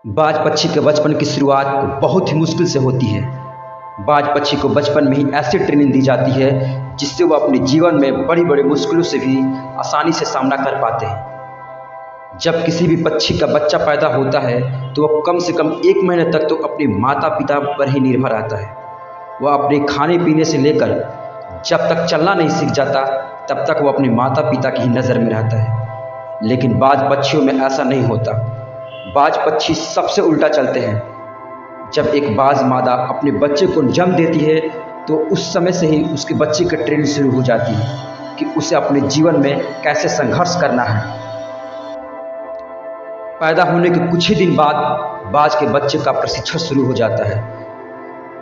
बाज पक्षी के बचपन की शुरुआत बहुत ही मुश्किल से होती है। बाज पक्षी को बचपन में ही ऐसी ट्रेनिंग दी जाती है जिससे वो अपने जीवन में बड़ी बड़ी मुश्किलों से भी आसानी से सामना कर पाते हैं। जब किसी भी पक्षी का बच्चा पैदा होता है तो वह कम से कम 1 महीने तक तो अपने माता पिता पर ही निर्भर रहता है। वह अपने खाने पीने से लेकर जब तक चलना नहीं सीख जाता तब तक वह अपने माता पिता की ही नज़र में रहता है। लेकिन बाज पक्षियों में ऐसा नहीं होता। बाज पक्षी सबसे उल्टा चलते हैं। जब एक बाज मादा अपने बच्चे को जन्म देती है तो उस समय से ही उसके बच्चे की ट्रेनिंग शुरू हो जाती है कि उसे अपने जीवन में कैसे संघर्ष करना है। पैदा होने के कुछ ही दिन बाद बाज के बच्चे का प्रशिक्षण शुरू हो जाता है।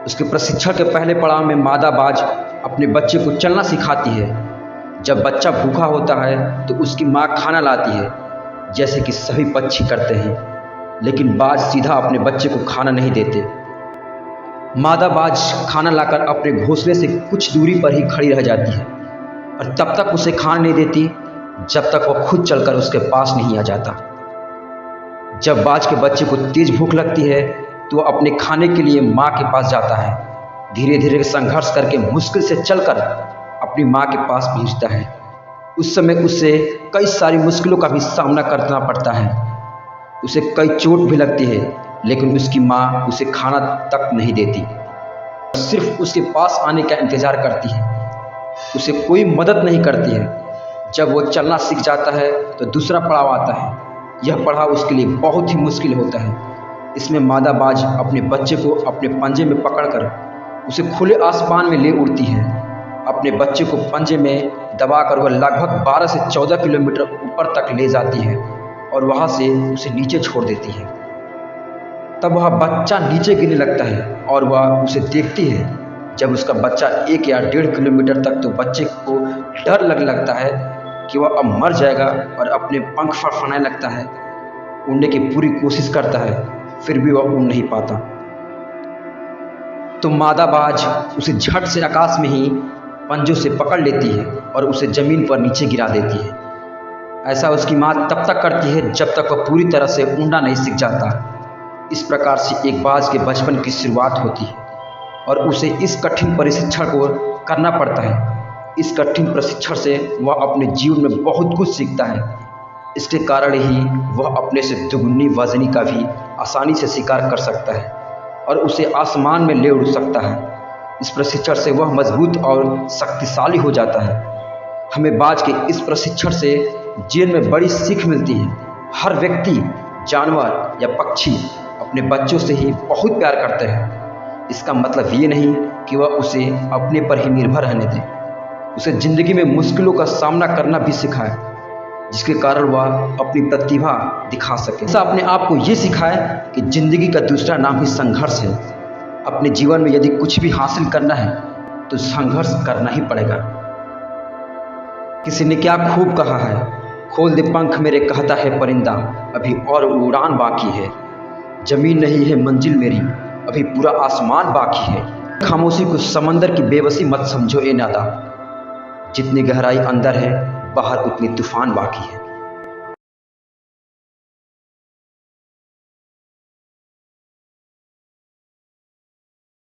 उसके प्रशिक्षण के पहले पड़ाव में मादा बाज अपने बच्चे को चलना सिखाती है। जब बच्चा भूखा होता है तो उसकी माँ खाना लाती है, जैसे कि सभी पक्षी करते हैं। लेकिन बाज सीधा अपने बच्चे को खाना नहीं देते। मादा बाज खाना लाकर अपने घोंसले से कुछ दूरी पर ही खड़ी रह जाती है और तब तक उसे खाना नहीं देती जब तक वह खुद चलकर उसके पास नहीं आ जाता। जब बाज के बच्चे को तेज भूख लगती है तो वह अपने खाने के लिए माँ के पास जाता है। धीरे धीरे संघर्ष करके मुश्किल से चलकर अपनी माँ के पास पहुँचता है। उस समय उसे कई सारी मुश्किलों का भी सामना करना पड़ता है। उसे कई चोट भी लगती है, लेकिन उसकी माँ उसे खाना तक नहीं देती, सिर्फ उसके पास आने का इंतज़ार करती है। उसे कोई मदद नहीं करती है। जब वो चलना सीख जाता है तो दूसरा पड़ाव आता है। यह पड़ाव उसके लिए बहुत ही मुश्किल होता है। इसमें मादा बाज अपने बच्चे को अपने पंजे में पकड़कर उसे खुले आसमान में ले उड़ती है। अपने बच्चे को पंजे में दबाकर वह लगभग 12 से 14 किलोमीटर ऊपर तक ले जाती है और वहाँ से उसे नीचे छोड़ देती है। तब वह बच्चा नीचे गिरने लगता है और वह उसे देखती है। जब उसका बच्चा 1 या 1.5 किलोमीटर तक तो बच्चे को डर लगने लगता है कि वह अब मर जाएगा और अपने पंख फड़फड़ाने लगता है। उड़ने की पूरी कोशिश करता है, फिर भी वह उड़ नहीं पाता। तो मादा बाज उसे झट से आकाश में ही पंजों से पकड़ लेती है और उसे ज़मीन पर नीचे गिरा देती है। ऐसा उसकी माँ तब तक करती है जब तक वह पूरी तरह से उड़ना नहीं सीख जाता। इस प्रकार से एक बाज के बचपन की शुरुआत होती है और उसे इस कठिन प्रशिक्षण को करना पड़ता है। इस कठिन प्रशिक्षण से वह अपने जीवन में बहुत कुछ सीखता है। इसके कारण ही वह अपने से दुगनी वजनी का भी आसानी से शिकार कर सकता है और उसे आसमान में ले उड़ सकता है। इस प्रशिक्षण से वह मजबूत और शक्तिशाली हो जाता है। हमें बाज के इस प्रशिक्षण से जीवन में बड़ी सीख मिलती है। हर व्यक्ति, जानवर या पक्षी अपने बच्चों से ही बहुत प्यार करते हैं। इसका मतलब ये नहीं कि वह उसे अपने पर ही निर्भर रहने दें। उसे ज़िंदगी में मुश्किलों का सामना करना भी सिखाए, जिसके कारण वह अपनी प्रतिभा दिखा सके। ऐसा अपने आप को ये सिखाए कि ज़िंदगी का दूसरा नाम ही संघर्ष है। अपने जीवन में यदि कुछ भी हासिल करना है तो संघर्ष करना ही पड़ेगा। किसी ने क्या खूब कहा है, खोल दे पंख मेरे कहता है परिंदा, अभी और उड़ान बाकी है। जमीन नहीं है मंजिल मेरी, अभी पूरा आसमान बाकी है। खामोशी को समंदर की बेबसी मत समझो ए नादा, जितनी गहराई अंदर है बाहर उतनी तूफान बाकी है।